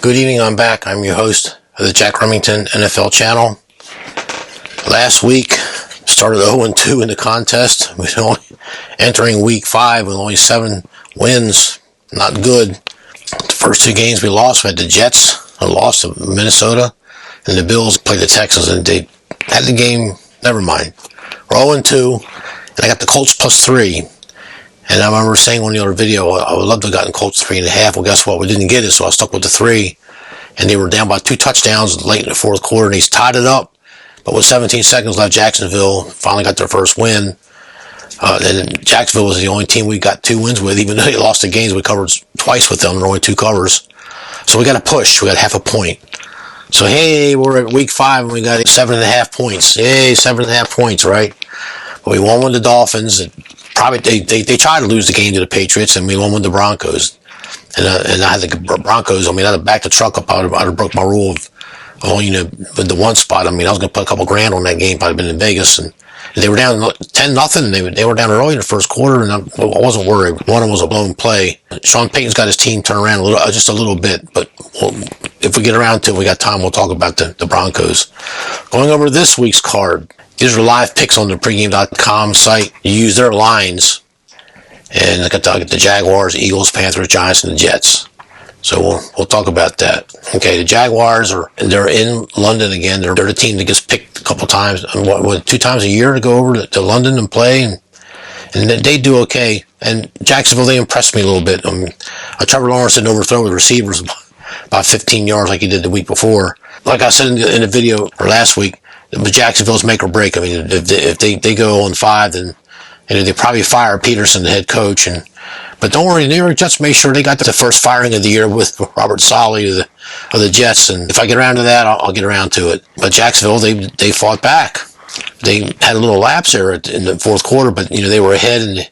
Good evening, I'm back. I'm your host of the Jack Remington NFL channel. Last week, started 0-2 in the contest. We were only entering week 5 with only 7 wins. Not good. The first 2 games we lost, we had the Jets, a loss to Minnesota, and the Bills played the Texans, and they had the game, never mind. We're 0-2, and I got the Colts +3. And I remember saying on the other video, I would love to have gotten Colts 3.5. Well, guess what? We didn't get it, so I stuck with the 3. And they were down by 2 touchdowns late in the fourth quarter, and he's tied it up. But with 17 seconds left, Jacksonville finally got their first win. And Jacksonville was the only team we got 2 wins with, even though they lost the games. We covered twice with them. There were only 2 covers. So we got to push. We got half a point. So, hey, we're at week 5, and we got 7.5 points. Yay, 7.5 points, right? But we won with the Dolphins. Probably they tried to lose the game to the Patriots, and we won with the Broncos. And I had the Broncos. I mean, I'd have backed the truck up. I'd have broke my rule of only with the 1 spot. I mean, I was going to put a couple grand on that game. Probably been in Vegas, and they were down 10-0. They were down early in the first quarter, and I wasn't worried. One of them was a blown play. Sean Payton's got his team turned around just a little bit, but if we get around to it, we got time. We'll talk about the Broncos. Going over this week's card. These are live picks on the pregame.com site. You use their lines. And I got the Jaguars, Eagles, Panthers, Giants, and the Jets. So we'll talk about that. Okay, the Jaguars they're in London again. They're the team that gets picked a couple times, 2 times a year to go over to London and play, and they do okay. And Jacksonville, they impressed me a little bit. Trevor Lawrence didn't overthrow the receivers about 15 yards like he did the week before. Like I said in the video or last week, Jacksonville's make or break. I mean, if they go on 5, then they probably fire Peterson, the head coach. But don't worry, the New York Jets made sure they got the first firing of the year with Robert Saleh of the Jets. And if I get around to that, I'll get around to it. But Jacksonville, they fought back. They had a little lapse there in the fourth quarter, but they were ahead, and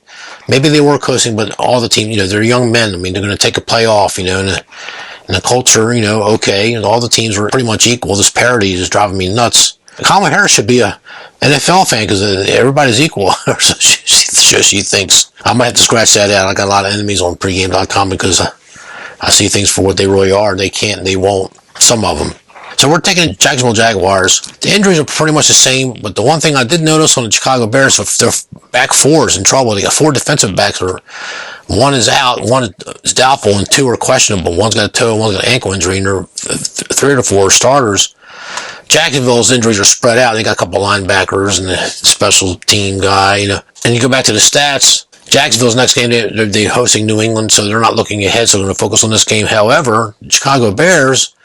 maybe they were coasting. But all the team, they're young men. I mean, they're going to take a playoff. And the culture, okay, and all the teams were pretty much equal. This parity is driving me nuts. Kamala Harris should be a NFL fan because everybody's equal. So she thinks. I might have to scratch that out. I got a lot of enemies on pregame.com because I see things for what they really are. They can't, they won't. Some of them. So we're taking Jacksonville Jaguars. The injuries are pretty much the same, but the one thing I did notice on the Chicago Bears, their back 4 is in trouble. They got 4 defensive backs. One is out, 1 is doubtful, and 2 are questionable. One's got a toe, one's got an ankle injury, and they're 3 or 4 starters. Jacksonville's injuries are spread out. They got a couple linebackers and a special team guy, And you go back to the stats. Jacksonville's next game, they're hosting New England, so they're not looking ahead, so they're going to focus on this game. However, the Chicago Bears,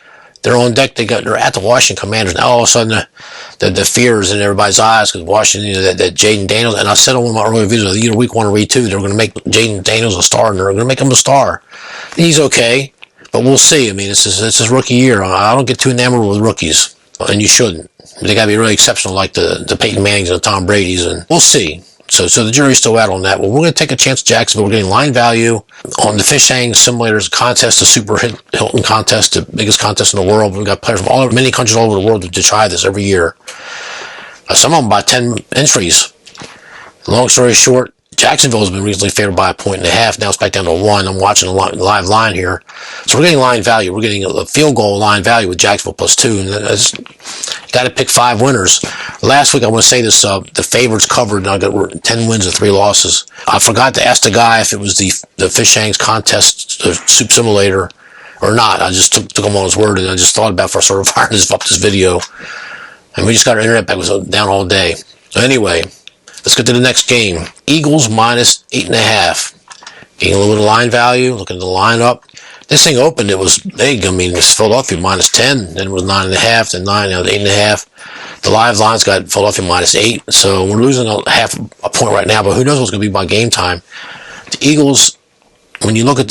they're on deck. They're at the Washington Commanders. Now all of a sudden, the fear is in everybody's eyes because Washington, that Jaden Daniels, and I said on one of my earlier videos, either week 1 or week 2, they're going to make Jaden Daniels a star, and they're going to make him a star. He's okay, but we'll see. I mean, it's his rookie year. I don't get too enamored with rookies. And you shouldn't. They got to be really exceptional, like the Peyton Mannings and the Tom Brady's, and we'll see. So the jury's still out on that. Well, we're going to take a chance at Jacksonville. We're getting line value on the Fish Hang Simulators contest, the Super Hilton contest, the biggest contest in the world. We've got players from many countries all over the world to try this every year. Some of them by 10 entries. Long story short, Jacksonville has been reasonably favored by 1.5. Now it's back down to 1. I'm watching a live line here. So we're getting line value. We're getting a field goal line value with Jacksonville +2. And that's got to pick 5 winners. Last week, I want to say this, the favorites covered, and I got 10 wins and 3 losses. I forgot to ask the guy if it was the Fish Hangs contest, the Soup Simulator, or not. I just took him on his word, and I just thought about if I sort of fired this video. And we just got our internet back. It was down all day. So anyway, let's get to the next game. Eagles -8.5. Getting a little bit of line value. Looking at the lineup. This thing opened. It was big. I mean, it's Philadelphia -10. Then it was 9.5. Then 9. Now 8.5. The live line's got Philadelphia -8. So we're losing half a point right now. But who knows what's going to be by game time? The Eagles, when you look at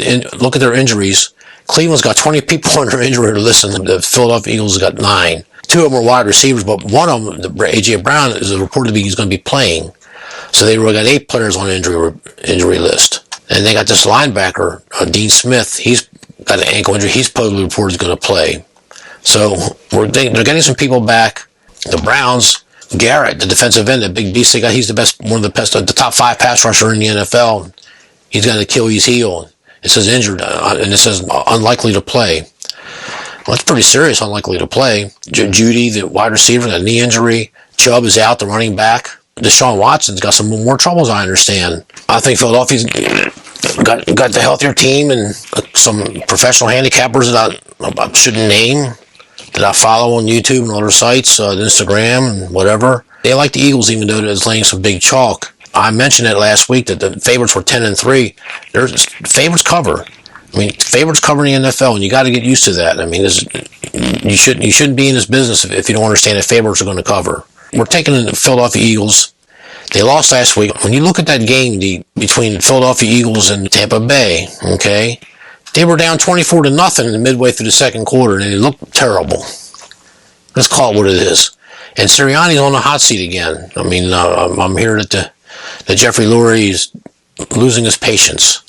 their injuries, Cleveland's got 20 people on their injury list, and the Philadelphia Eagles got 9. 2 of them are wide receivers, but one of them, A.J. Brown, is reported to be he's going to be playing. So they really got 8 players on the injury list. And they got this linebacker, Dean Smith. He's got an ankle injury. He's probably reported he's going to play. So they're getting some people back. The Browns, Garrett, the defensive end, the big beast they got, he's one of the best, the top 5 pass rusher in the NFL. He's got an Achilles heel. It says injured, and it says unlikely to play. Well, that's pretty serious, unlikely to play. Judy, the wide receiver, got a knee injury. Chubb is out, the running back. Deshaun Watson's got some more troubles, I understand. I think Philadelphia's got the healthier team and some professional handicappers that I shouldn't name, that I follow on YouTube and other sites, Instagram and whatever. They like the Eagles, even though it's laying some big chalk. I mentioned it last week that the favorites were 10-3. There's favorites cover. I mean, favorites cover in the NFL, and you got to get used to that. I mean, you shouldn't be in this business if you don't understand that favorites are going to cover. We're taking the Philadelphia Eagles. They lost last week. When you look at that game between Philadelphia Eagles and Tampa Bay, okay, they were down 24-0 in the midway through the second quarter, and it looked terrible. Let's call it what it is. And Sirianni's on the hot seat again. I mean, I'm hearing that Jeffrey Lurie is losing his patience.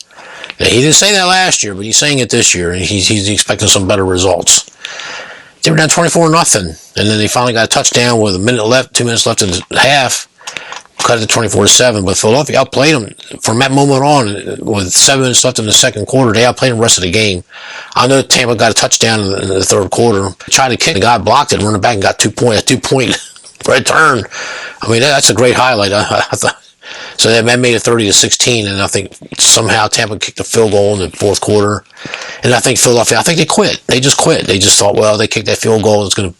Now, he didn't say that last year, but he's saying it this year, and he's expecting some better results. They were down 24-0, and then they finally got a touchdown with 2 minutes left in the half, cut it to 24-7. But Philadelphia outplayed them from that moment on with 7 minutes left in the second quarter. They outplayed them the rest of the game. I know Tampa got a touchdown in the third quarter. Tried to kick, the guy blocked it, running back and got 2 point, a 2-point return. I mean, that's a great highlight. I thought. So that made it 30-16, and I think somehow Tampa kicked a field goal in the fourth quarter. And I think Philadelphia, they quit. They just quit. They just thought, well, they kicked that field goal, it's going to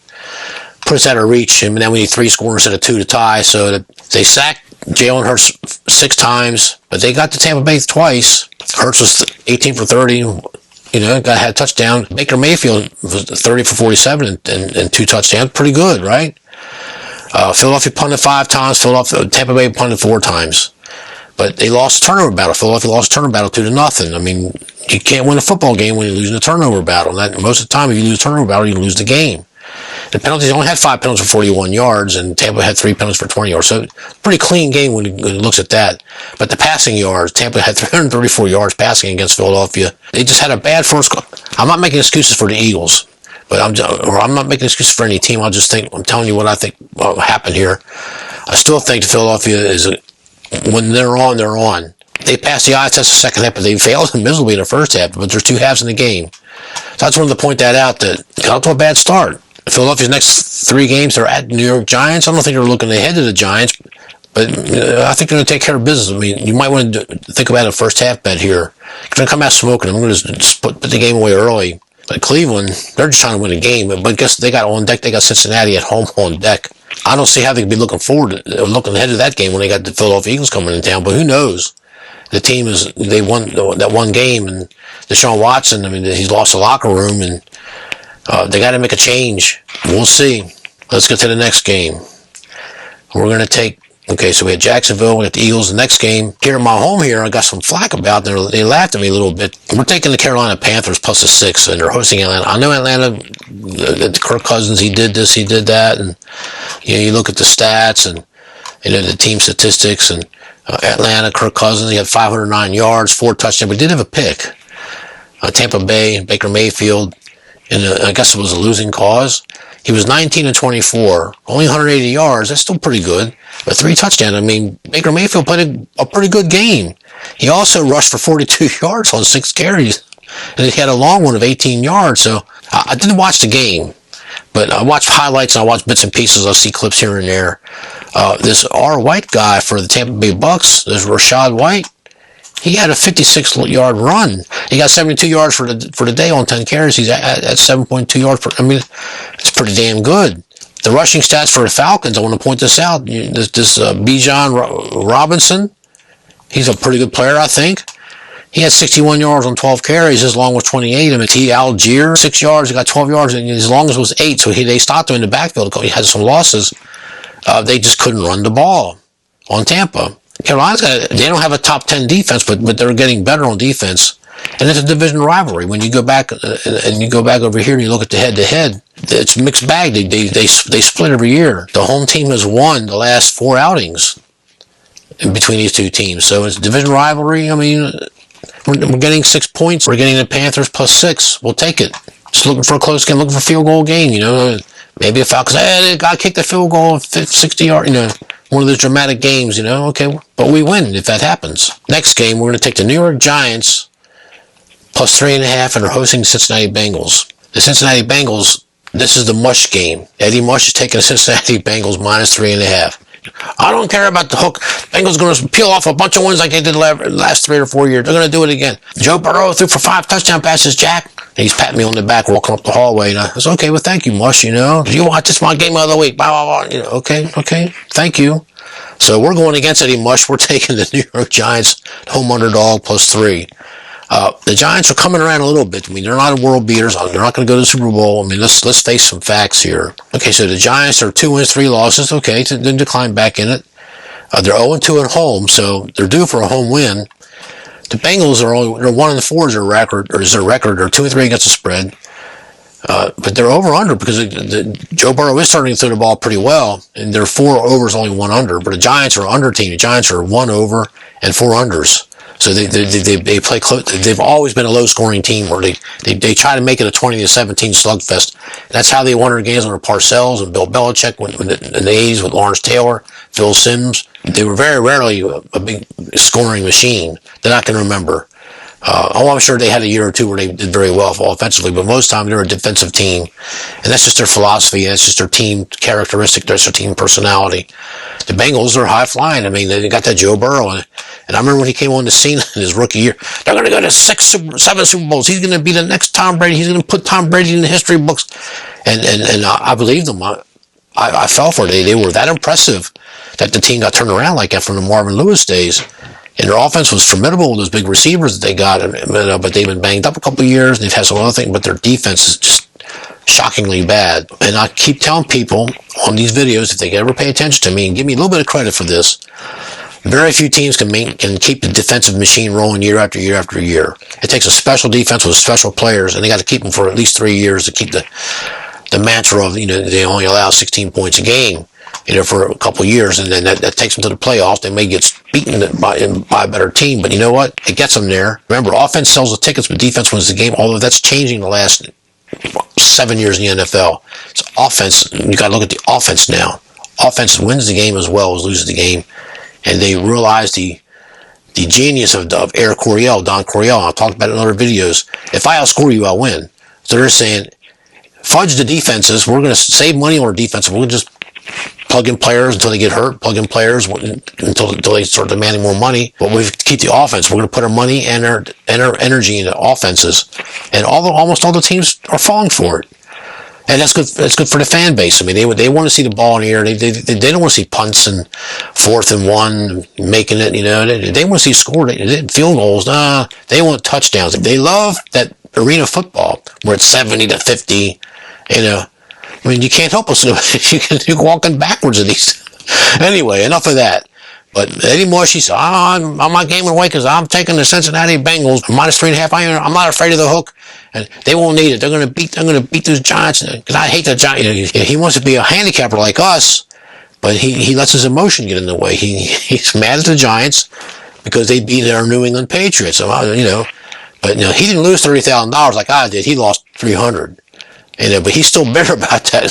put us out of reach, and then we need 3 scores instead of 2 to tie. So they sacked Jalen Hurts 6 times, but they got to Tampa Bay twice. Hurts was 18 for 30, had a touchdown. Baker Mayfield was 30 for 47 and 2 touchdowns. Pretty good, right? Philadelphia punted 5 times. Tampa Bay punted 4 times. But they lost a turnover battle. Philadelphia lost a turnover battle 2-0. I mean, you can't win a football game when you're losing a turnover battle. Most of the time, if you lose a turnover battle, you lose the game. The penalties only had 5 penalties for 41 yards, and Tampa had 3 penalties for 20 yards. So, pretty clean game when it looks at that. But the passing yards, Tampa had 334 yards passing against Philadelphia. They just had a bad first. I'm not making excuses for the Eagles. But I'm not making excuses for any team. I'm telling you what I think happened here. I still think Philadelphia when they're on, they're on. They passed the eye test the second half, but they failed miserably in the first half. But there's 2 halves in the game. So I just wanted to point that out, that got to a bad start. Philadelphia's next 3 games, they're at New York Giants. I don't think they're looking ahead to the Giants, but I think they're going to take care of business. I mean, you might want to think about a first half bet here. If they're going to come out smoking, I'm going to just put the game away early. But Cleveland, they're just trying to win a game. But guess they got on deck. They got Cincinnati at home on deck. I don't see how they could be looking looking ahead to that game when they got the Philadelphia Eagles coming in town. But who knows? The team they won that one game, and Deshaun Watson, I mean, he's lost the locker room, and they got to make a change. We'll see. Let's get to the next game. We're going to take. Okay, so we had Jacksonville, we got the Eagles. The next game, here at my home here, I got some flack about it. They laughed at me a little bit. We're taking the Carolina Panthers plus the 6, and they're hosting Atlanta. I know Atlanta, Kirk Cousins, he did this, he did that, and you look at the stats and the team statistics, and Atlanta, Kirk Cousins, he had 509 yards, 4 touchdowns, but he did have a pick. Tampa Bay, Baker Mayfield, and I guess it was a losing cause. He was 19-24, only 180 yards. That's still pretty good. But 3 touchdowns. I mean, Baker Mayfield played a pretty good game. He also rushed for 42 yards on 6 carries. And he had a long one of 18 yards. So I didn't watch the game, but I watched highlights and I watched bits and pieces. I see clips here and there. This R. White guy for the Tampa Bay Bucks, this Rashad White, he had a 56-yard run. He got 72 yards for the day on 10 carries. He's at 7.2 yards per. I mean, it's pretty damn good. The rushing stats for the Falcons, I want to point this out. This Bijan Robinson, he's a pretty good player, I think. He had 61 yards on 12 carries. His long was 28. I mean, T. Algier, 6 yards. He got 12 yards, and his longest was 8. So they stopped him in the backfield. He had some losses. They just couldn't run the ball on Tampa. Carolina's they don't have a top 10 defense, but they're getting better on defense. And it's a division rivalry. When you go back and you go back over here and you look at the head-to-head, it's mixed bag. They split every year. The home team has won the last 4 outings in between these 2 teams. So it's a division rivalry. I mean, we're getting 6 points. We're getting the Panthers plus 6. We'll take it. Just looking for a close game, looking for a field goal game. Maybe a Falcons. The guy kicked the field goal 60 yards. One of those dramatic games. Okay, but we win if that happens. Next game, we're going to take the New York Giants plus 3.5, and are hosting the Cincinnati Bengals. the Cincinnati Bengals, this is the Mush game. Eddie Mush is taking the Cincinnati Bengals minus 3.5. I don't care about the hook. Bengals going to peel off a bunch of wins like they did the last 3 or 4 years. They're going to do it again. Joe Burrow threw for 5 touchdown passes, Jack. And he's patting me on the back walking up the hallway. And I was, okay, well, thank you, Mush, you know. You watch this my game of the week. Blah, blah, blah. You know, okay, thank you. So we're going against Eddie Mush. We're taking the New York Giants home underdog plus 3. The Giants are coming around a little bit. I mean, they're not world beaters. They're not going to go to the Super Bowl. I mean, let's face some facts here. Okay, so the Giants are 2 wins, 3 losses. Okay, then decline back in it. They're 0-2 at home, so they're due for a home win. The Bengals they're 1-4 is their record. They're 2-3 against the spread. But they're over/under because Joe Burrow is starting to throw the ball pretty well, and their 4 overs, only 1 under. But the Giants are under team. The Giants are 1 over and 4 unders. So they play close. They've always been a low scoring team where they try to make it a 20-17 slugfest. And that's how they won their games under Parcells and Bill Belichick in the 80s with Lawrence Taylor, Phil Simms. They were very rarely a big scoring machine. They're not going to remember. I'm sure they had a year or two where they did very well offensively, but most of the time they're a defensive team. And that's just their philosophy. That's just their team characteristic. That's their team personality. The Bengals are high flying. I mean, they got that Joe Burrow. And I remember when he came on the scene in his rookie year, they're going to go to 7 Super Bowls. He's going to be the next Tom Brady. He's going to put Tom Brady in the history books. And I believed them. I fell for it. They were that impressive that the team got turned around like that from the Marvin Lewis days. And their offense was formidable with those big receivers that they got, but they've been banged up a couple of years, and they've had some other things, but their defense is just shockingly bad. And I keep telling people on these videos, if they ever pay attention to me and give me a little bit of credit for this, very few teams can keep the defensive machine rolling year after year after year. It takes a special defense with special players, and they got to keep them for at least 3 years to keep the mantra of, you know, they only allow 16 points a game, you know, for a couple of years, and then that takes them to the playoffs. They may get beaten by a better team, but you know what? It gets them there. Remember, offense sells the tickets, but defense wins the game, although that's changing the last 7 years in the NFL. It's offense. You got to look at the offense now. Offense wins the game as well as loses the game, and they realize the genius of Don Coryell. I've talked about it in other videos. If I outscore you, I'll win. So they're saying, fudge the defenses. We're going to save money on our defense. We're going to just plug in players until they get hurt, plug in players until they start demanding more money. But we keep the offense. We're going to put our money and our energy into offenses. And almost all the teams are falling for it. And that's good. That's good for the fan base. I mean, they want to see the ball in the air. They don't want to see punts and 4th and 1 making it. You know, they want to see score. Field goals. Nah, they want touchdowns. They love that arena football where it's 70-50. You know, I mean, you can't help us. You're walking backwards of these. Anyway, enough of that. But Eddie Mush, he said, I'm not gaming away because I'm taking the Cincinnati Bengals minus 3.5. I'm not afraid of the hook, and they won't need it. They're going to beat those Giants. Because I hate the Giants. He wants to be a handicapper like us, but he lets his emotion get in the way. He's mad at the Giants because they beat our New England Patriots. So, you know, but you know, he didn't lose $30,000 like I did. He lost $300. But he's still bitter about that.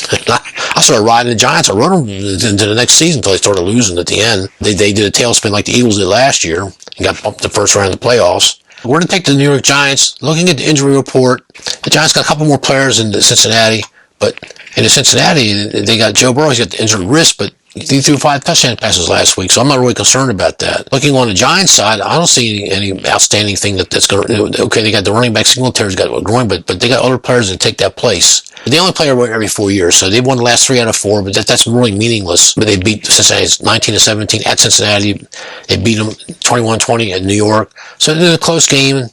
I started riding the Giants. I rode them into the next season until they started losing at the end. They did a tailspin like the Eagles did last year and got bumped the first round of the playoffs. We're going to take the New York Giants. Looking at the injury report, the Giants got a couple more players in Cincinnati. But in Cincinnati, they got Joe Burrow. He's got the injured wrist, but he threw 5 touchdown passes last week, so I'm not really concerned about that. Looking on the Giants side, I don't see any outstanding thing that's going to... Okay, they got the running back, Singletary's got a groin, but they got other players that take that place. They only play every 4 years, so they've won the last 3 out of 4, but that's really meaningless. But they beat Cincinnati 19-17 at Cincinnati. They beat them 21-20 at New York. So it was a close game.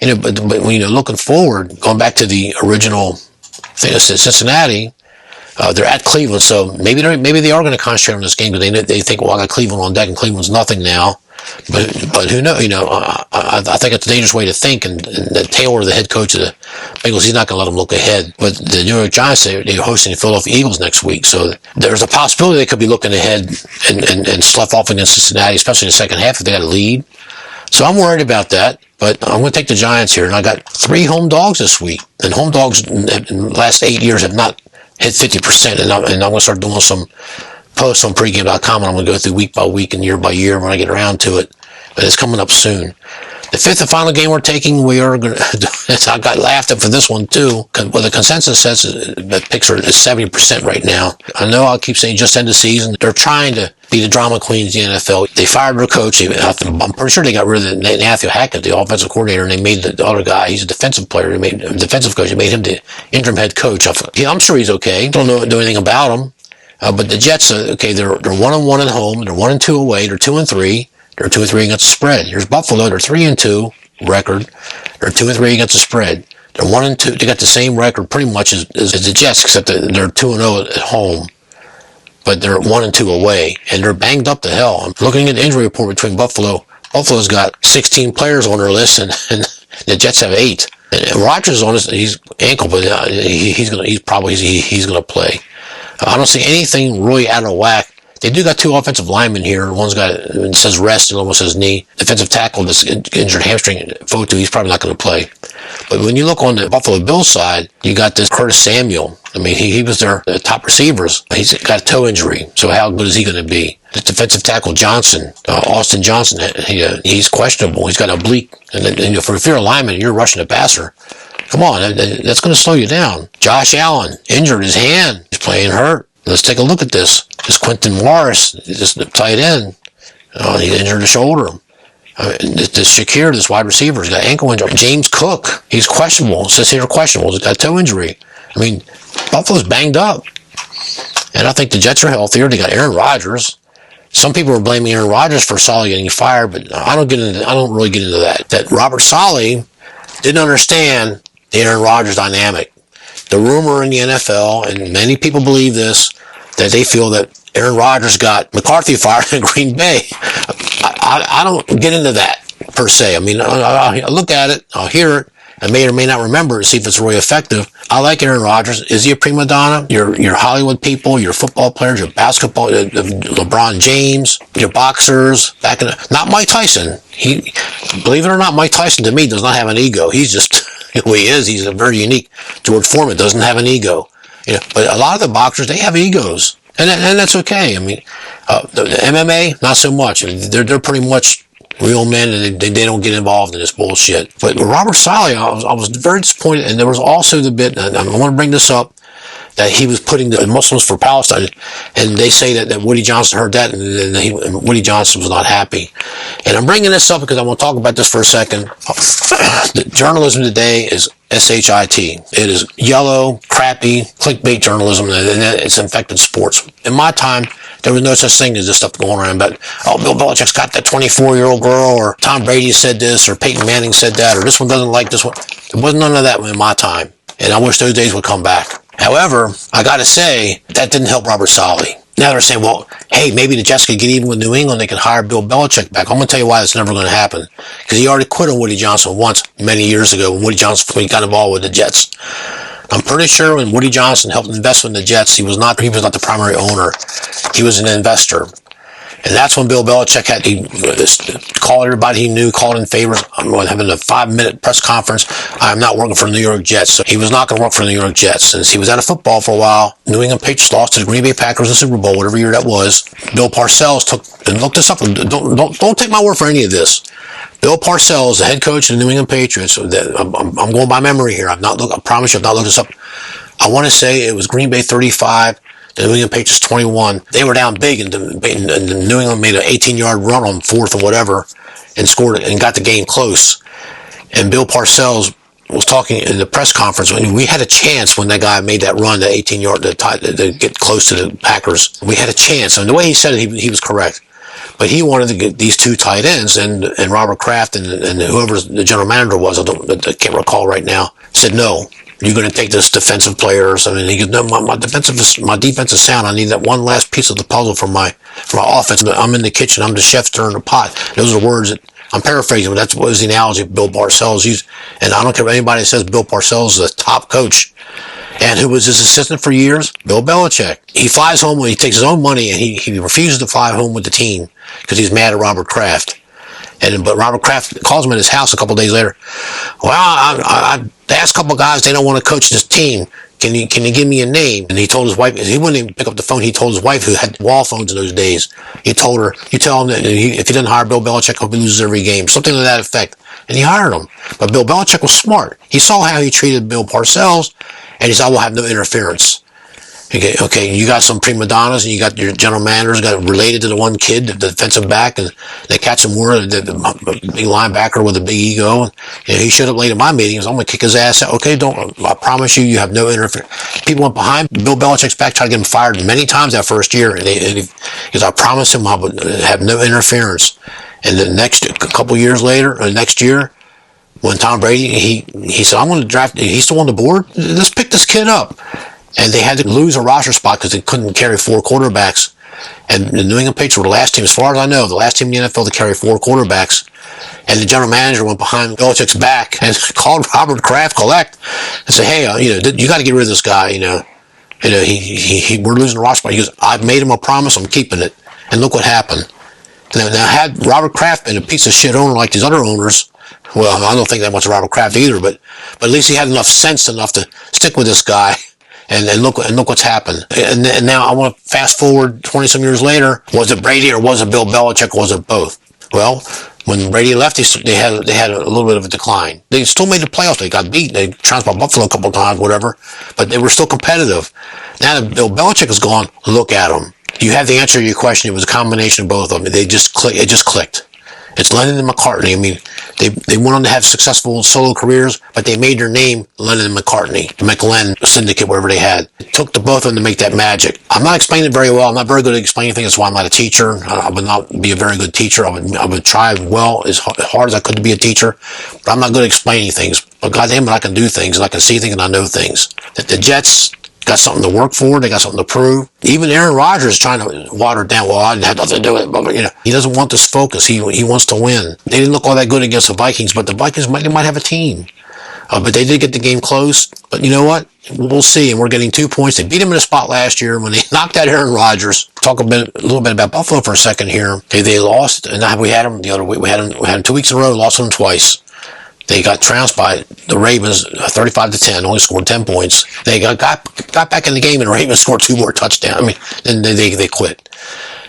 You know, but you know, looking forward, going back to the original thing, Cincinnati... they're at Cleveland, so maybe they are going to concentrate on this game because they think, well, I got Cleveland on deck, and Cleveland's nothing now. But who knows? You know, I think it's a dangerous way to think. And Taylor, the head coach of the Bengals, he's not going to let them look ahead. But the New York Giants, they're hosting the Philadelphia Eagles next week, so there's a possibility they could be looking ahead and slough off against Cincinnati, especially in the second half if they got a lead. So I'm worried about that. But I'm going to take the Giants here, and I got 3 home dogs this week, and home dogs in the last 8 years have not hit 50%, and I'm going to start doing some posts on pregame.com, and I'm going to go through week by week and year by year when I get around to it. But it's coming up soon. The fifth and final game we're taking, we are going to, I got laughed at for this one too. Well, the consensus says that picks are 70% right now. I know I'll keep saying just end the season. They're trying to be the drama queens in the NFL. They fired their coach. I'm pretty sure they got rid of Matthew Hackett, the offensive coordinator, and they made the other guy, he's a defensive player, they made a defensive coach. They made him the interim head coach. I'm sure he's okay. Don't know anything about him. But the Jets, okay, they're 1-1 at home. They're 1-2 away. They're 2-3. They're 2-3 against the spread. Here's Buffalo. They're 3-2 record. They're 2-3 against the spread. They're 1-2. They got the same record pretty much as the Jets, except that they're 2-0 at home. But they're 1-2 away, and they're banged up to hell. I'm looking at the injury report between Buffalo. Buffalo's got 16 players on their list, and the Jets have 8. And Rodgers on his ankle, but he's gonna play. I don't see anything really out of whack. They do got 2 offensive linemen here. One's got, it says rest, and almost says knee. Defensive tackle, this injured hamstring, Fotu, he's probably not going to play. But when you look on the Buffalo Bills side, you got this Curtis Samuel. I mean, he was their top receivers. He's got a toe injury, so how good is he going to be? The defensive tackle Johnson, Austin Johnson, he's questionable. He's got an oblique, and if you're a lineman, you're rushing the passer. Come on, that's going to slow you down. Josh Allen, injured his hand. He's playing hurt. Let's take a look at this. This Quentin Morris, just the tight end. He injured the shoulder. This Shakir, this wide receiver, has got ankle injury. James Cook, he's questionable. It says here questionable. He's got a toe injury. I mean, Buffalo's banged up. And I think the Jets are healthier. They got Aaron Rodgers. Some people are blaming Aaron Rodgers for Saleh getting fired, but I don't really get into that. That Robert Saleh didn't understand the Aaron Rodgers dynamic. The rumor in the NFL, and many people believe this, that they feel that Aaron Rodgers got McCarthy fired in Green Bay. I don't get into that, per se. I mean, I look at it, I'll hear it, I may or may not remember it, see if it's really effective. I like Aaron Rodgers. Is he a prima donna? Your Hollywood people, your football players, your basketball, LeBron James, your boxers, not Mike Tyson. Believe it or not, Mike Tyson to me does not have an ego. He's just who he is. He's a very unique. George Foreman doesn't have an ego. But a lot of the boxers, they have egos. And that's okay. I mean, the MMA, not so much. I mean, they're pretty much real men, and they don't get involved in this bullshit. But Robert Saleh, I was very disappointed. And there was also the bit, and I want to bring this up, that he was putting the Muslims for Palestine, and they say that Woody Johnson heard that, and Woody Johnson was not happy. And I'm bringing this up because I want to talk about this for a second. The journalism today is SHIT. It is yellow, crappy, clickbait journalism, and it's infected sports. In my time, there was no such thing as this stuff going around, but, Bill Belichick's got that 24-year-old girl, or Tom Brady said this, or Peyton Manning said that, or this one doesn't like this one. There wasn't none of that in my time, and I wish those days would come back. However, I got to say, that didn't help Robert Saleh. Now they're saying, well, hey, maybe the Jets could get even with New England. They could hire Bill Belichick back. I'm going to tell you why that's never going to happen. Because he already quit on Woody Johnson once, many years ago, when Woody Johnson got involved with the Jets. I'm pretty sure when Woody Johnson helped invest in the Jets, he was not the primary owner. He was an investor. And that's when Bill Belichick had to call everybody he knew, called in favors. I'm having a 5-minute press conference. I'm not working for the New York Jets. So he was not going to work for the New York Jets. Since he was out of football for a while, New England Patriots lost to the Green Bay Packers in the Super Bowl, whatever year that was. Bill Parcells and look this up. Don't take my word for any of this. Bill Parcells, the head coach of the New England Patriots. I'm going by memory here. I promise you, I've not looked this up. I want to say it was Green Bay 35. The New England Patriots 21. They were down big, and New England made an 18-yard run on fourth or whatever, and scored it and got the game close. And Bill Parcells was talking in the press conference when we had a chance when that guy made that run, the 18-yard to get close to the Packers. We had a chance, and the way he said it, he was correct. But he wanted to get these 2 tight ends, and Robert Kraft and whoever the general manager was, I can't recall right now, said no. You're going to take this defensive players. I mean, he goes, no, my defense is sound. I need that one last piece of the puzzle for my offense. I'm in the kitchen. I'm the chef stirring the pot. Those are words that I'm paraphrasing, but that was the analogy Bill Parcells used. And I don't care if anybody says Bill Parcells is a top coach. And who was his assistant for years? Bill Belichick. He flies home when he takes his own money, and he refuses to fly home with the team because he's mad at Robert Kraft. But Robert Kraft calls him in his house a couple of days later. Well, I asked a couple of guys, they don't want to coach this team. Can you give me a name? And he told his wife, he wouldn't even pick up the phone. He told his wife, who had wall phones in those days, he told her, you tell him that if he doesn't hire Bill Belichick, I hope he loses every game. Something to that effect. and he hired him. But Bill Belichick was smart. He saw how he treated Bill Parcells, and he said, I will have no interference. Okay, you got some prima donnas, and you got your general managers got related to the one kid, the defensive back, and they catch him more, the big linebacker with a big ego. And he showed up late at my meetings. I'm going to kick his ass out. Okay, I promise you have no interference. People went behind Bill Belichick's back, tried to get him fired many times that first year. Because I promised him I would have no interference. And the next couple years later, or next year, when Tom Brady, he said, I'm going to draft, he's still on the board. Let's pick this kid up. And they had to lose a roster spot because they couldn't carry 4 quarterbacks. And the New England Patriots were the last team, as far as I know, the last team in the NFL to carry 4 quarterbacks. And the general manager went behind Belichick's back and called Robert Kraft collect and said, hey, you got to get rid of this guy. We're losing the roster spot. He goes, I've made him a promise. I'm keeping it. And look what happened. Now, had Robert Kraft been a piece of shit owner like these other owners, well, I don't think that much of Robert Kraft either, but at least he had enough sense enough to stick with this guy. And look what's happened. And now I want to fast forward 20 some years later. Was it Brady or was it Bill Belichick or was it both? Well, when Brady left, they had a little bit of a decline. They still made the playoffs. They got beat. They trounced by Buffalo a couple of times, whatever. But they were still competitive. Now that Bill Belichick is gone, look at them. You have the answer to your question. It was a combination of both of them. It just clicked. It's Lennon and McCartney. I mean, they went on to have successful solo careers, but they made their name Lennon and McCartney, the McLennan syndicate, whatever they had. It took the both of them to make that magic. I'm not explaining it very well. I'm not very good at explaining things. That's why I'm not a teacher. I would not be a very good teacher. I would try well as hard as I could to be a teacher, but I'm not good at explaining things. But goddamn it, I can do things, and I can see things, and I know things. The Jets got something to work for. They got something to prove. Even Aaron Rodgers is trying to water it down. Well, I didn't have nothing to do with it. But, he doesn't want this focus. He wants to win. They didn't look all that good against the Vikings, but the Vikings might have a team. But they did get the game close. But you know what? We'll see. And we're getting 2 points. They beat him in a spot last year when they knocked out Aaron Rodgers. Talk a little bit about Buffalo for a second here. They lost, and we had them the other week. We had them 2 weeks in a row. Lost them twice. They got trounced by the Ravens 35-10, only scored 10 points. They got back in the game, and the Ravens scored 2 more touchdowns. I mean, then they quit.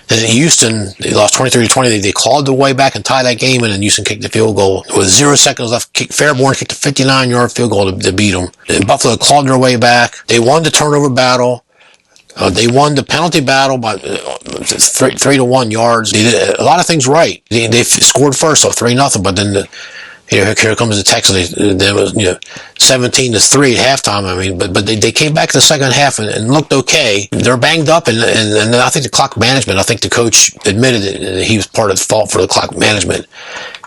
Then in Houston, they lost 23-20. They clawed their way back and tied that game, and then Houston kicked the field goal. With 0 seconds left, Fairborn kicked a 59-yard field goal to beat them. And Buffalo clawed their way back. They won the turnover battle. They won the penalty battle by 3-1 yards. They did a lot of things right. They scored first, so 3-0, but then here comes the Texans. There was 17-3 at halftime. I mean, but they came back in the second half and looked okay. They're banged up, and I think the clock management. I think the coach admitted that he was part of the fault for the clock management.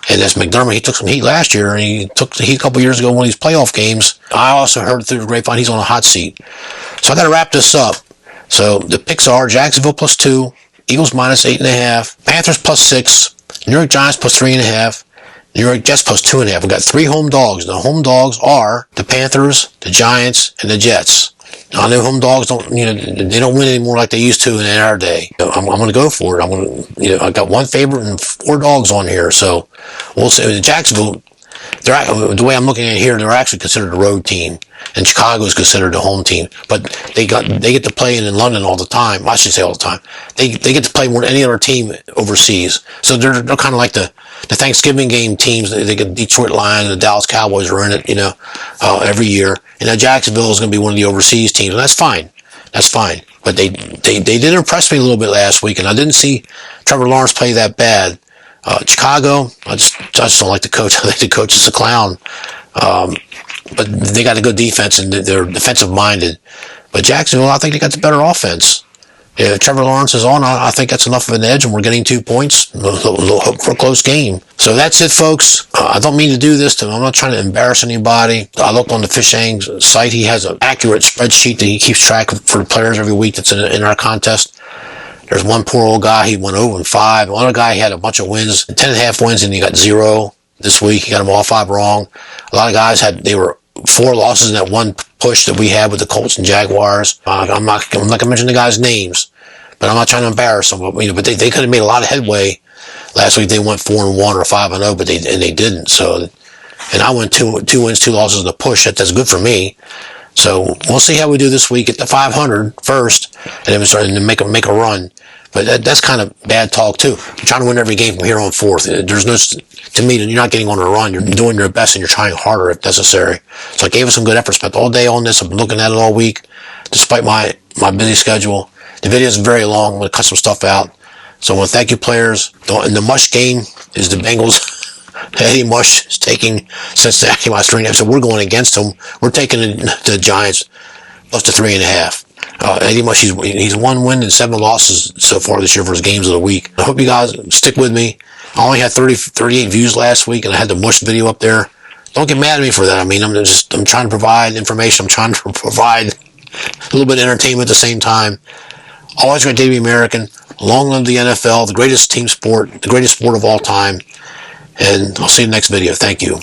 And that's McDermott. He took some heat last year, and he took the heat a couple years ago in one of these playoff games. I also heard through the grapevine he's on a hot seat. So I got to wrap this up. So the picks are Jacksonville +2, Eagles -8.5, Panthers +6, New York Giants +3.5. New York Jets +2.5. We got 3 home dogs. The home dogs are the Panthers, the Giants, and the Jets. Now, I know home dogs they don't win anymore like they used to in our day. I'm going to go for it. I got 1 favorite and 4 dogs on here. So we'll see. Jacksonville, the way I'm looking at it here, they're actually considered a road team, and Chicago is considered a home team. But they get to play in London all the time. I should say all the time. They get to play more than any other team overseas. So they're kind of like the Thanksgiving game teams. They get Detroit Lions and the Dallas Cowboys are in it, every year. And now Jacksonville is going to be one of the overseas teams, and that's fine. That's fine. But they did impress me a little bit last week, and I didn't see Trevor Lawrence play that bad. Chicago, I just don't like the coach. I think the coach is a clown. But they got a good defense, and they're defensive minded. But Jacksonville, I think they got the better offense. If Trevor Lawrence is on, I think that's enough of an edge, and we're getting 2 points. Hope for a close game. So that's it, folks. I don't mean to do this to him. I'm not trying to embarrass anybody. I looked on the Fishang's site. He has an accurate spreadsheet that he keeps track of for the players every week that's in our contest. There's one poor old guy, he went 0-5. Another guy, he had a bunch of wins, 10.5 wins, and he got 0 this week. He got them all 5 wrong. A lot of guys they were 4 losses in that one push that we had with the Colts and Jaguars. I'm not going to mention the guys' names, but I'm not trying to embarrass them. But they could have made a lot of headway last week. They went 4-1 or 5-0, but they didn't. So, and I went 2 wins, 2 losses in the push. That's good for me. So we'll see how we do this week. Get to 500 first, and then we start to make a run. But that's kind of bad talk too. You're trying to win every game from here on forth. There's no, to me, you're not getting on a run. You're doing your best and you're trying harder if necessary. So I gave us some good effort. Spent all day on this. I've been looking at it all week, despite my busy schedule. The video is very long. I'm going to cut some stuff out. So I want to thank you, players. And the Mush game is the Bengals. Eddie Mush is taking Cincinnati minus 3.5. So we're going against them. We're taking the Giants plus the 3.5. Eddie Mush, he's 1 win and 7 losses so far this year for his games of the week. I hope you guys stick with me. I only had 38 views last week, and I had the Mush video up there. Don't get mad at me for that. I mean, I'm trying to provide information. I'm trying to provide a little bit of entertainment at the same time. Always great day to be American. Long live the NFL, the greatest team sport, the greatest sport of all time. And I'll see you in the next video. Thank you.